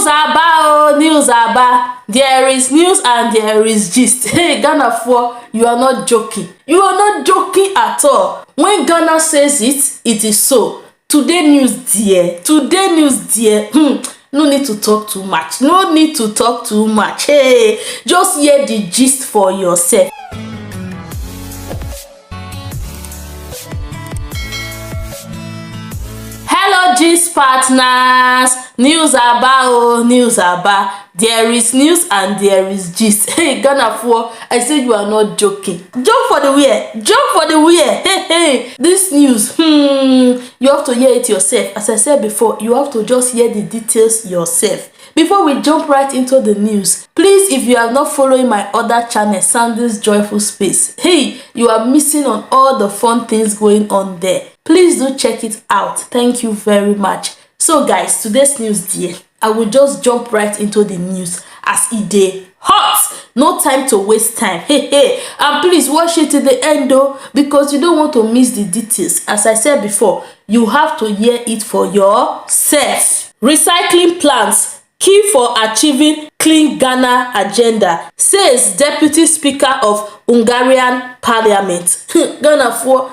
News aba. There is news and there is gist. Hey, Ghana 4, you are not joking. You are not joking at all. When Ghana says it, it is so. Today news dear. Today news dear. No need to talk too much. No need to talk too much. Hey, just hear the gist for yourself. Hello gist partners, news aba news aba. There is news and there is gist. Hey, Ghana 4, I said you are not joking. Jump for the wear, jump for the wear. Hey, this news, you have to hear it yourself. As I said before, you have to just hear the details yourself. Before we jump right into the news, please, if you are not following my other channel, Sandy's Joyful Space, hey, you are missing on all the fun things going on there. Please do check it out. Thank you very much. So guys, today's news dear, I will just jump right into the news as it dey hot. No time to waste time. Hey, and please watch it to the end though, because you don't want to miss the details. As I said before, you have to hear it for yourself. Recycling plants key for achieving clean Ghana agenda, says Deputy Speaker of Hungarian Parliament. Ghana 4,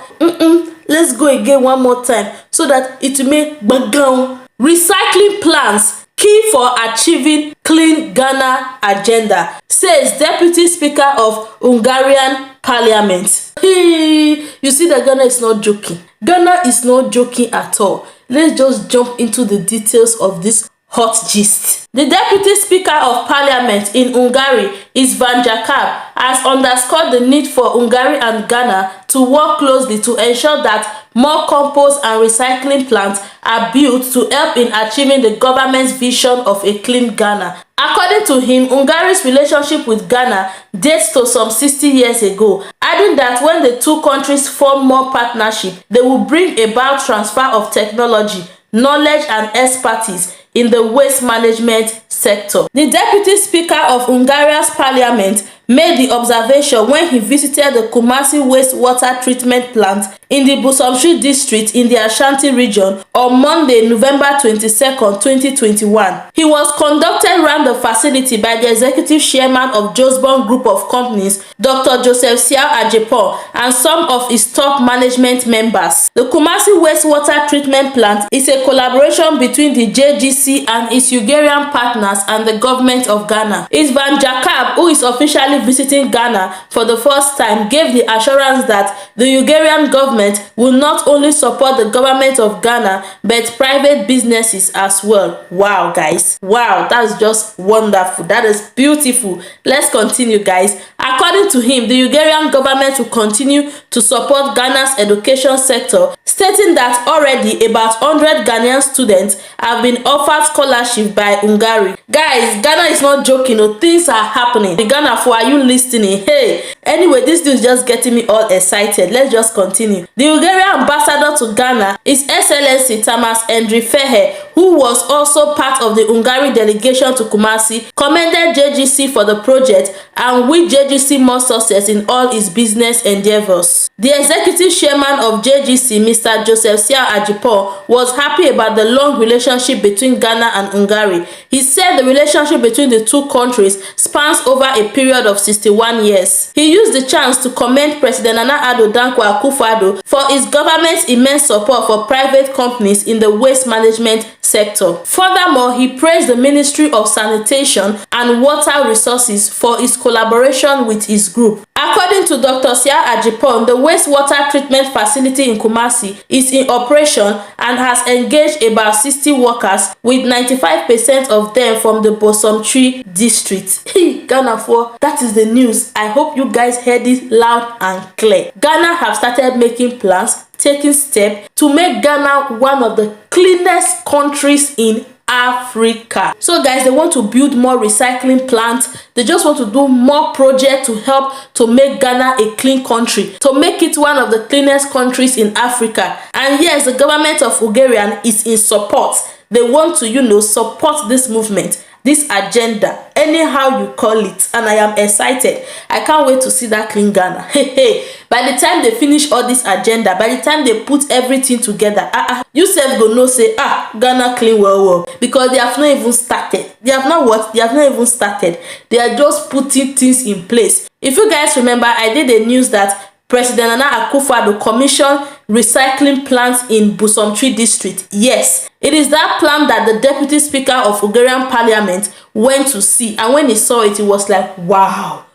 let's go again one more time so that it may background. Recycling plants key for achieving clean Ghana agenda, says Deputy Speaker of Hungarian Parliament. You see that Ghana is not joking. Ghana is not joking at all. Let's just jump into the details of this hot gist. The Deputy Speaker of Parliament in Hungary, István Jakab, has underscored the need for Hungary and Ghana to work closely to ensure that more compost and recycling plants are built to help in achieving the government's vision of a clean Ghana. According to him, Hungary's relationship with Ghana dates to some 60 years ago, adding that when the two countries form more partnership, they will bring about transfer of technology, knowledge and expertise in the waste management sector. The Deputy Speaker of Hungary's Parliament made the observation when he visited the Kumasi wastewater treatment plant in the Busomtri district in the Ashanti region on Monday, November 22nd, 2021. He was conducted around the facility by the executive chairman of Josbon Group of Companies, Dr. Joseph Siao Ajepon, and some of his top management members. The Kumasi wastewater treatment plant is a collaboration between the JGC and its Hungarian partners and the government of Ghana. István Jakab, who is officially visiting Ghana for the first time, gave the assurance that the Hungarian government will not only support the government of Ghana but private businesses as well. Wow guys, wow, that's just wonderful. That is beautiful. Let's continue guys. According to him, the Hungarian government will continue to support Ghana's education sector, stating that already about 100 Ghanaian students have been offered scholarship by Hungary. Guys, Ghana is not joking. No, things are happening. The Ghana 4, are you listening? Hey, anyway, this news is just getting me all excited. Let's just continue. The Hungarian ambassador to Ghana is Excellency Tamás Endre Feher, who was also part of the Hungary delegation to Kumasi, commended JGC for the project and wished JGC more success in all its business endeavors. The executive chairman of JGC, Mr. Joseph Siao Ajepon, was happy about the long relationship between Ghana and Hungary. He said the relationship between the two countries spans over a period of 61 years. He used the chance to commend President Nana Addo Dankwa Akufo-Addo for his government's immense support for private companies in the waste management sector. Furthermore, he praised the Ministry of Sanitation and Water Resources for its collaboration with his group. According to Dr. Siao Ajepon, the wastewater treatment facility in Kumasi is in operation and has engaged about 60 workers, with 95% of them from the Busomtri district. Ghana 4, that is the news. I hope you guys heard it loud and clear. Ghana have started making plans, taking steps to make Ghana one of the cleanest countries in Africa. So guys, they want to build more recycling plants. They just want to do more projects to help to make Ghana a clean country, to make it one of the cleanest countries in Africa. And yes, the government of Hungary is in support. they want to, you know, support this movement, this agenda, anyhow you call it, and I am excited. I can't wait to see that clean Ghana. Hey, by the time they finish all this agenda, by the time they put everything together, you sef go know say Ghana clean well, because they have not even started. They have not even started. They are just putting things in place. If you guys remember, I did a news that President Nana Akufo-Addo commissioned recycling plants in Busomtri district. Yes, it is that plant that the Deputy Speaker of Hungarian Parliament went to see, and when he saw it, he was like, wow,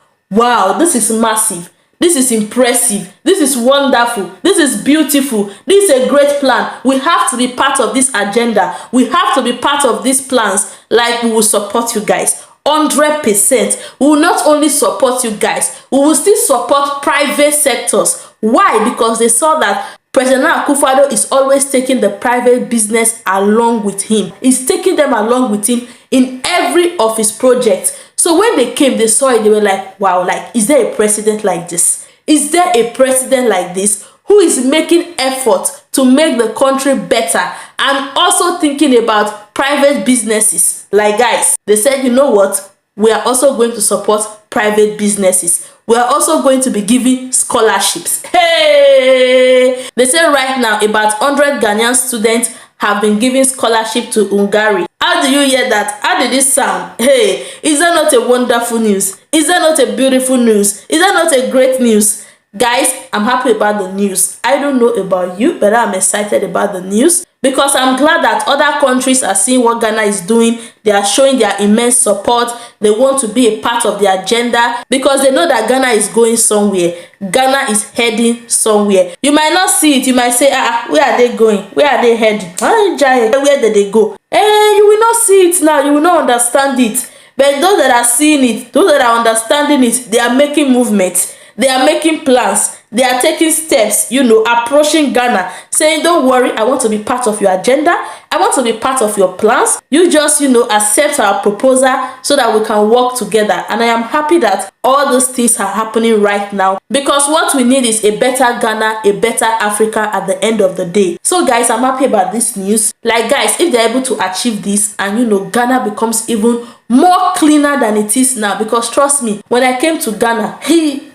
this is massive, this is impressive, this is wonderful, this is beautiful, this is a great plan. We have to be part of this agenda. We have to be part of these plans. Like, we will support you guys 100%. We will not only support you guys, we will still support private sectors. Why? Because they saw that President Akufo-Addo is always taking the private business along with him. He's taking them along with him in every of his projects. So when they came, they saw it, they were like, wow, like, is there a president like this? Is there a president like this who is making effort to make the country better and also thinking about private businesses? Like, guys, they said, you know what? We are also going to support private businesses. We are also going to be giving scholarships. Hey! They say right now about 100 Ghanaian students have been giving scholarship to Hungary. How do you hear that? How did it sound? Hey, is that not a wonderful news? Is that not a beautiful news? Is that not a great news? Guys, I'm happy about the news. I don't know about you, but I'm excited about the news because I'm glad that other countries are seeing what Ghana is doing. They are showing their immense support. They want to be a part of the agenda because they know that Ghana is going somewhere. Ghana is heading somewhere. You might not see it. You might say, where are they going? Where are they heading? Where did they go? You will not see it now. You will not understand it. But those that are seeing it, those that are understanding it, they are making movements. They are making plans. They are taking steps, you know, approaching Ghana, saying, don't worry, I want to be part of your agenda. I want to be part of your plans. You just, you know, accept our proposal so that we can work together. And I am happy that all those things are happening right now because what we need is a better Ghana, a better Africa at the end of the day. So guys, I'm happy about this news. Like, guys, if they're able to achieve this and, you know, Ghana becomes even more cleaner than it is now, because trust me, when I came to Ghana,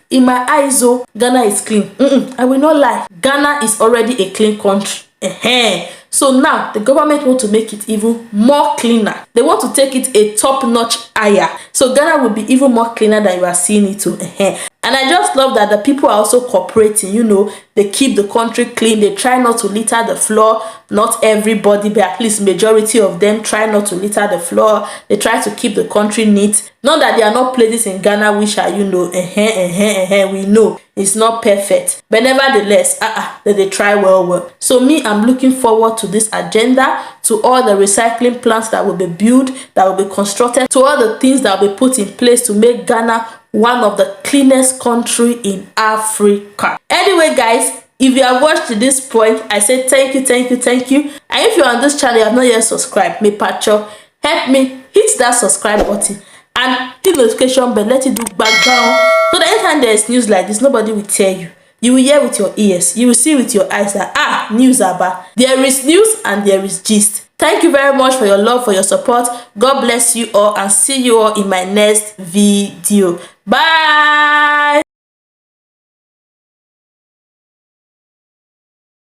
in my eyes, Ghana is clean. I will not lie. Ghana is already a clean country. So now the government want to make it even more cleaner. They want to take it a top-notch higher. So Ghana will be even more cleaner than you are seeing it too. And I just love that the people are also cooperating. You know, they keep the country clean. They try not to litter the floor. Not everybody, but at least majority of them try not to litter the floor. They try to keep the country neat. Not that there are not places in Ghana which are, you know, we know it's not perfect. But nevertheless, they try well. So me, I'm looking forward to this agenda, to all the recycling plants that will be built, that will be constructed, to all the things that will be put in place to make Ghana one of the cleanest country in Africa. Anyway, guys, if you have watched to this point, I say thank you. And if you're on this channel, you have not yet subscribed, me Pacho, help me hit that subscribe button and hit the notification bell, let it do background. So that anytime there is news like this, nobody will tell you. You will hear with your ears, you will see with your eyes that news about. There is news and there is gist. Thank you very much for your love, for your support. God bless you all and see you all in my next video. Bye.